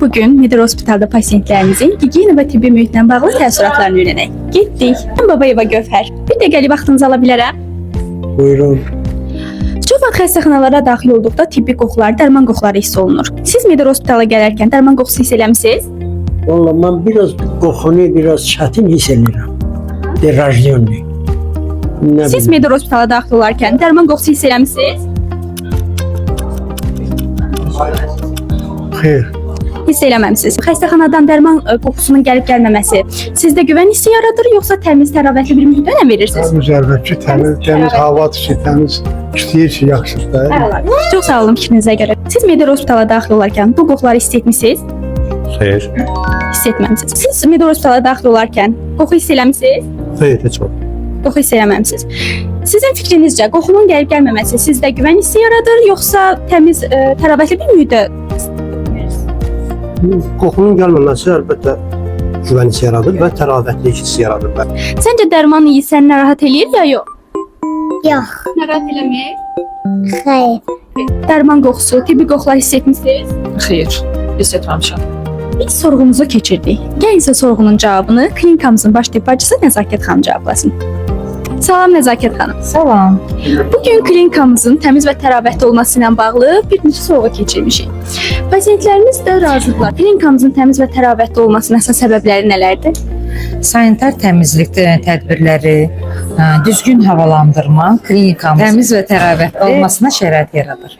bugün Midir Hospitalda pasientlərimizin gigiyena və tibbi mühitlə bağlı təəssüratlarını öyrənək. Getdik. Mən Babayeva Gövhər. Bir dəqiqəlik vaxtınızı ala bilərəm. Buyurun. Çox vaxt xəstəxanalara daxil olduqda tibbi qoxular, dərman qoxuları hiss olunur. Siz Midir Hospitala gələrkən dərman qoxusu hiss eləmisiniz? Vallahi mən biraz qoxunu biraz çətin hiss edirəm. Derazyonlu. Siz Midir Hospitala daxil olarkən dərman qoxusu hiss eləmisiniz? Xeyr. Hiss eləməmisiniz. Xəstəxanadan dərman qoxusunun gəlib gəlməməsi sizdə güvən hissi yaradır, yoxsa təmiz, təravətli bir mühitə nə verirsiniz? Təmiz əlbəttə, təmiz havadır ki, təmiz istəyir ki, yaxşıdır da. Çox sağ olun fikrinizə görə. Siz Midir Hospitala daxil olarkən bu qoxuları hiss etmisiniz? Xeyr. Hiss etməmisiniz. Siz Midir Hospitala daxil olarkən qoxu hiss eləmisiniz? Xeyr, heç olmaz. Qoxu hiss eləməmisiniz. Sizin fikrinizcə qoxunun gəlib gəlməməsi sizdə güvən hissi yaradır, yoxsa təmiz, təravətli bir mühitə? Qoxunun gəlməməsi əlbəttə güvən hissi yaradır və təravətli hissi yaradır. Səncə dərman iyi səni narahat eləyir ya yox? Yox, Narahat eləmir. xeyr. Dərman qoxusu, tibbi qoxular hiss etmisiniz? Xeyr, hiss etməmişəm. Biz sorğumuzu keçirdik. Gəlin isə sorğunun cavabını klinikamızın baş tibb bacısı Nəzakət xanım cavablasın. Salam Nəzakət xanım. Salam. Bugün klinikamızın təmiz və təravətli olması ilə bağlı bir neçə sorğu keçirmişik. Pasientlərimiz də razıdırlar. Klinikamızın təmiz və təravətli olmasının əsas səbəbləri nələrdir? Sanitar təmizlik tədbirləri, düzgün havalandırma klinikamızın təmiz və təravətli olmasına şərait yaradır.